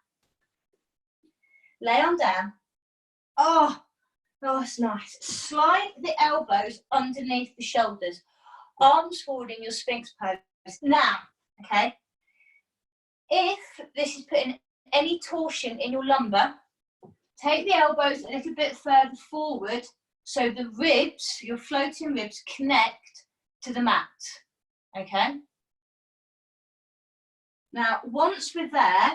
Lay on down. Oh, it's nice. Slide the elbows underneath the shoulders. Arms forward in your Sphinx pose. Now, okay, if this is putting any torsion in your lumbar, take the elbows a little bit further forward so the ribs, your floating ribs, connect to the mat, okay? Now, once we're there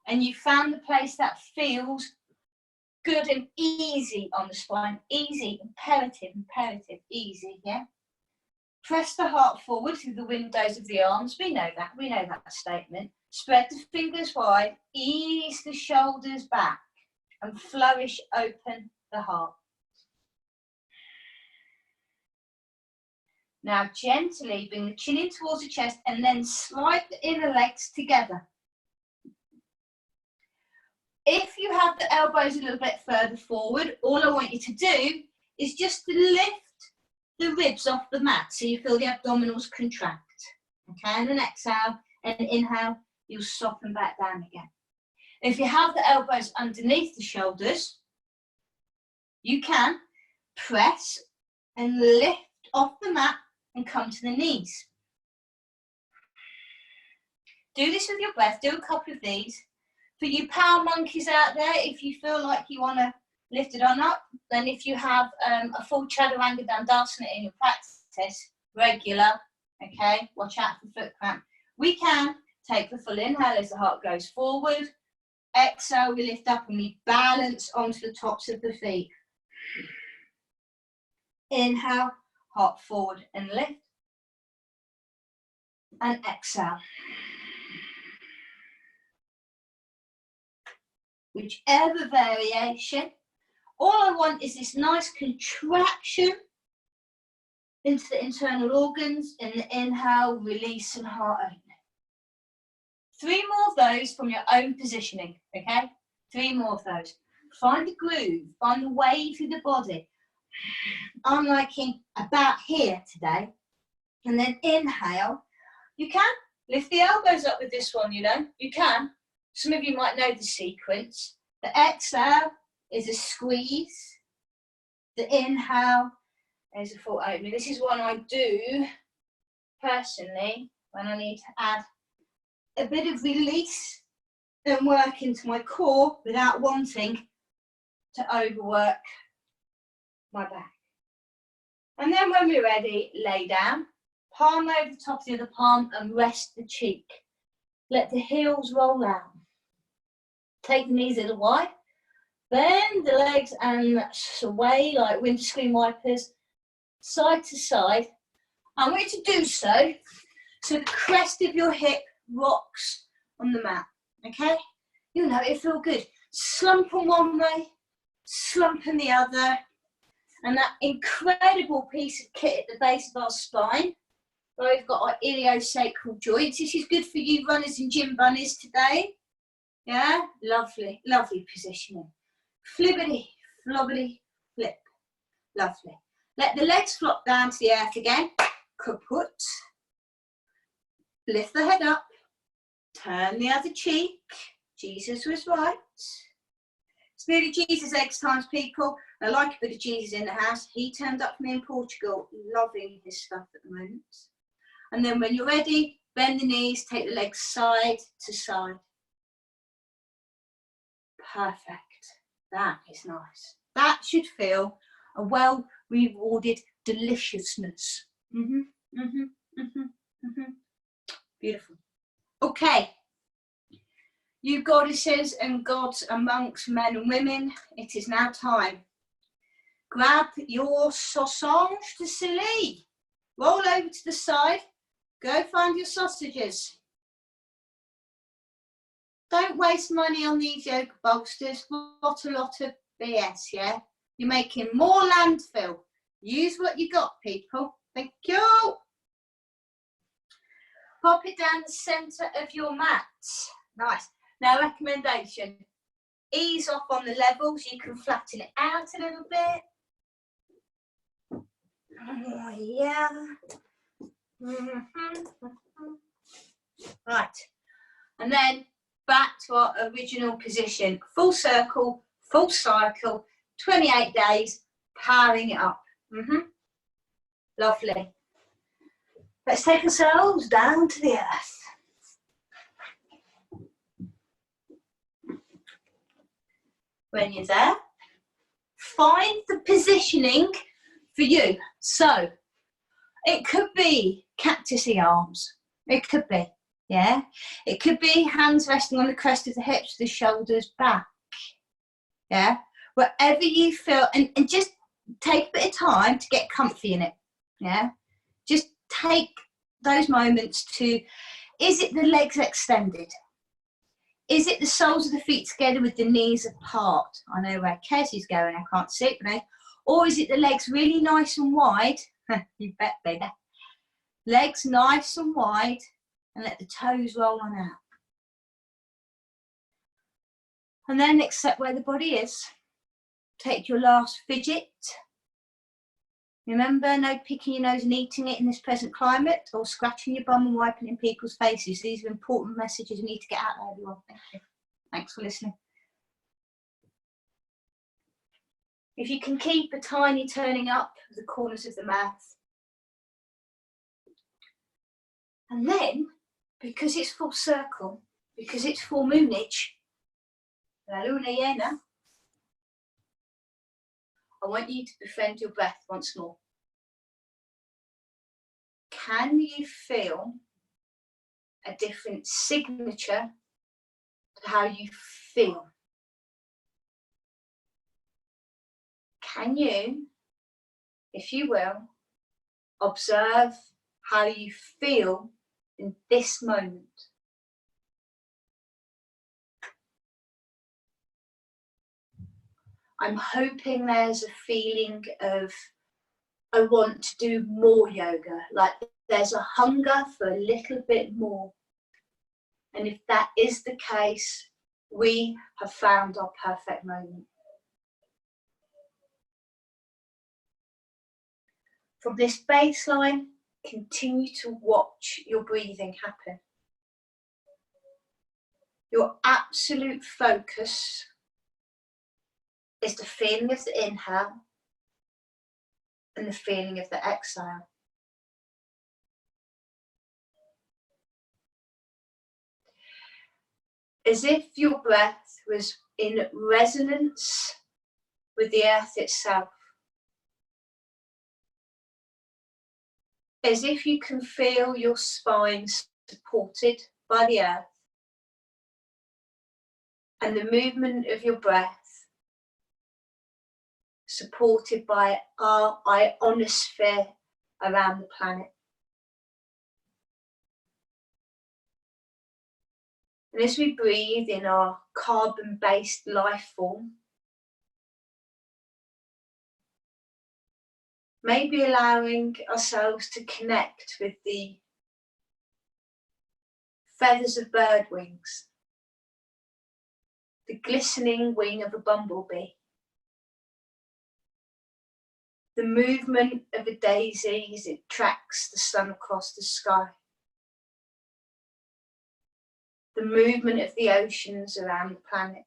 and you found the place that feels good and easy on the spine, easy, imperative, easy, yeah? Press the heart forward through the windows of the arms. We know that statement. Spread the fingers wide, ease the shoulders back and flourish open the heart. Now gently bring the chin in towards the chest and then slide the inner legs together. If you have the elbows a little bit further forward, all I want you to do is just to lift the ribs off the mat so you feel the abdominals contract. Okay, and then exhale and inhale, you'll soften back down again. If you have the elbows underneath the shoulders, you can press and lift off the mat and come to the knees. Do this with your breath, do a couple of these. For you power monkeys out there, if you feel like you want to lift it on up, then if you have a full chaturanga dandasana in your practice, regular, okay, watch out for foot cramp. We can take the full inhale as the heart goes forward. Exhale, we lift up and we balance onto the tops of the feet. Inhale, heart forward and lift. And exhale. Whichever variation, all I want is this nice contraction into the internal organs. In the inhale, release and heart opening. 3 more of those from your own positioning, okay? 3 more of those. Find the groove, find the wave through the body. I'm liking about here today. And then inhale. You can lift the elbows up with this one, you know, you can. Some of you might know the sequence. The exhale is a squeeze. The inhale is a full opening. This is one I do personally when I need to add a bit of release and work into my core without wanting to overwork my back. And then when we're ready, lay down, palm over the top of the other palm and rest the cheek. Let the heels roll out. Take the knees a little wide, bend the legs and sway like windscreen wipers, side to side. I want you to do so the crest of your hip rocks on the mat, okay? You know, it'll feel good. Slump on one way, slump on the other, and that incredible piece of kit at the base of our spine, where we've got our iliosacral joints. This is good for you runners and gym bunnies today. Yeah, lovely, lovely positioning. Flippity, flobbity, flip. Lovely. Let the legs flop down to the earth again. Kaput. Lift the head up. Turn the other cheek. Jesus was right. It's nearly Jesus eggs times, people. I like a bit of Jesus in the house. He turned up for me in Portugal, loving his stuff at the moment. And then when you're ready, bend the knees, take the legs side to side. Perfect. That is nice. That should feel a well-rewarded deliciousness. Beautiful. Okay. You goddesses and gods amongst men and women, it is now time. Grab your sausage de silly. Roll over to the side. Go find your sausages. Don't waste money on these yoga bolsters. Not a lot of BS, yeah? You're making more landfill. Use what you got, people. Thank you. pop it down the centre of your mat. Nice. Now, recommendation, ease off on the levels. You can flatten it out a little bit. Oh, yeah. Right. And then back to our original position. Full circle, full cycle, 28 days, powering it up. Lovely. Let's take ourselves down to the earth. When you're there, find the positioning for you. So it could be cactusy arms. It could be, yeah. It could be hands resting on the crest of the hips, the shoulders back. Yeah. Wherever you feel, and just take a bit of time to get comfy in it. Yeah. Just take those moments to, is it the legs extended? Is it the soles of the feet together with the knees apart? I know where Kez is going, I can't see it, but or is it the legs really nice and wide? You bet, baby. Legs nice and wide, and let the toes roll on out. And then accept where the body is. Take your last fidget. Remember, no picking your nose and eating it in this present climate, or scratching your bum and wiping it in people's faces. These are important messages you need to get out there, everyone. Thank you. Thanks for listening. If you can keep a tiny turning up of the corners of the mouth. And then, because it's full circle, because it's full moonage, la luna llena, I want you to befriend your breath once more. Can you feel a different signature to how you feel? Can you, if you will, observe how you feel in this moment? I'm hoping there's a feeling of, I want to do more yoga, like there's a hunger for a little bit more. And if that is the case, we have found our perfect moment. From this baseline, continue to watch your breathing happen. Your absolute focus is the feeling of the inhale and the feeling of the exhale. As if your breath was in resonance with the earth itself. As if you can feel your spine supported by the earth and the movement of your breath supported by our ionosphere around the planet. And as we breathe in our carbon-based life form, maybe allowing ourselves to connect with the feathers of bird wings, the glistening wing of a bumblebee, the movement of a daisy as it tracks the sun across the sky, the movement of the oceans around the planet,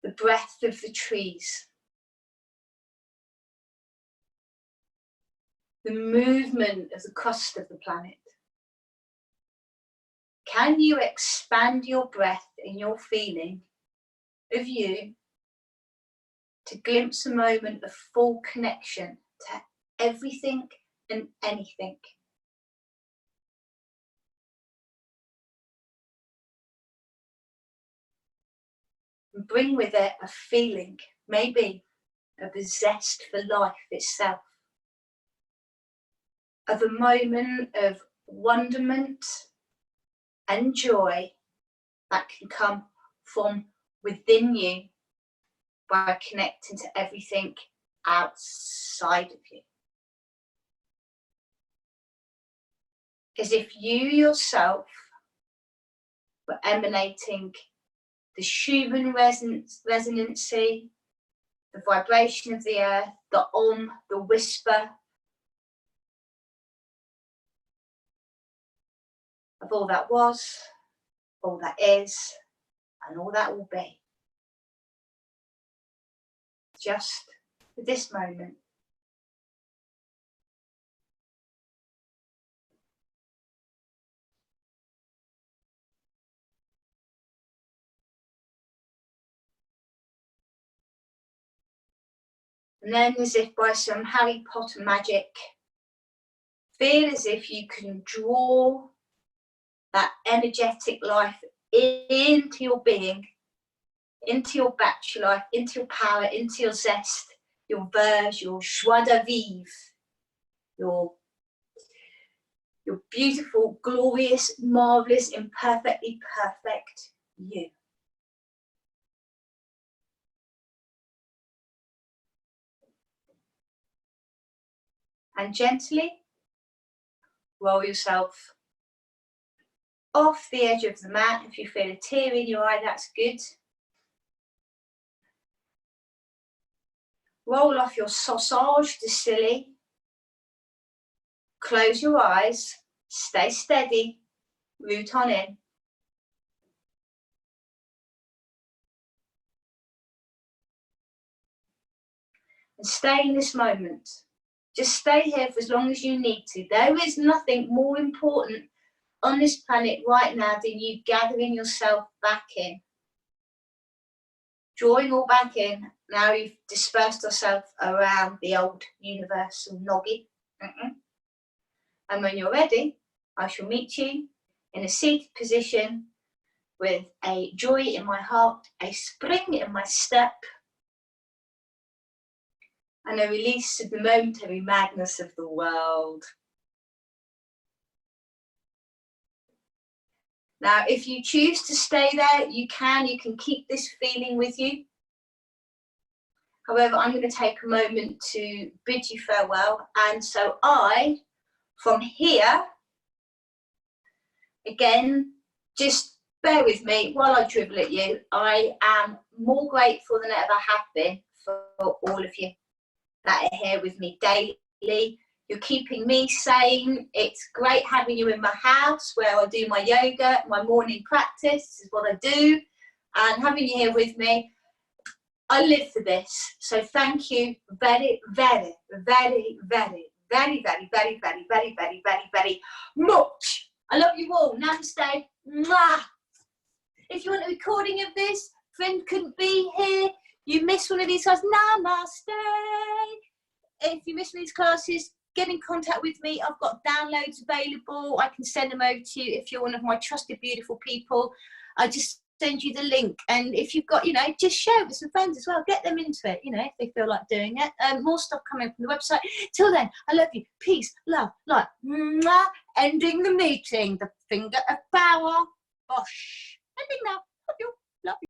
the breath of the trees, the movement of the crust of the planet. Can you expand your breath in your feeling of you to glimpse a moment of full connection to everything and anything? And bring with it a feeling, maybe of a zest for life itself, of a moment of wonderment and joy that can come from within you by connecting to everything outside of you. as if you yourself were emanating the Schumann resonancy, the vibration of the earth, the the whisper of all that was, all that is, and all that will be. Just for this moment. And then, as if by some Harry Potter magic, feel as if you can draw that energetic life into your being, into your batch life, into your power, into your zest, your verve, your joie de vivre, your beautiful, glorious, marvellous, imperfectly perfect you. And gently roll yourself off the edge of the mat. If you feel a tear in your eye, that's good. Roll off your sausage de silly. Close your eyes, stay steady, root on in. And stay in this moment. Just stay here for as long as you need to. There is nothing more important on this planet right now than you gathering yourself back in. Drawing all back in. Now you've dispersed yourself around the old universal noggy. And when you're ready, I shall meet you in a seated position with a joy in my heart, a spring in my step, and a release of the momentary madness of the world. Now, if you choose to stay there, you can keep this feeling with you. However, I'm going to take a moment to bid you farewell. And so from here, again, just bear with me while I dribble at you. I am more grateful than I ever have been for all of you that are here with me daily. You're keeping me sane. It's great having you in my house where I do my yoga, my morning practice. This is what I do. And having you here with me, I live for this. So thank you very, very, very, very, very, very, very, very, very, very, very, very much. I love you all. Namaste. Mwah. If you want a recording of this, friend couldn't be here, you missed one of these guys, namaste. If you missed one of these classes, get in contact with me. I've got downloads available. I can send them over to you if you're one of my trusted, beautiful people. I just send you the link. And if you've got, just share it with some friends as well. Get them into it, if they feel like doing it. More stuff coming from the website. Till then, I love you. Peace, love, light. Mwah. Ending the meeting. The finger of power. Bosh. Ending now. Love you.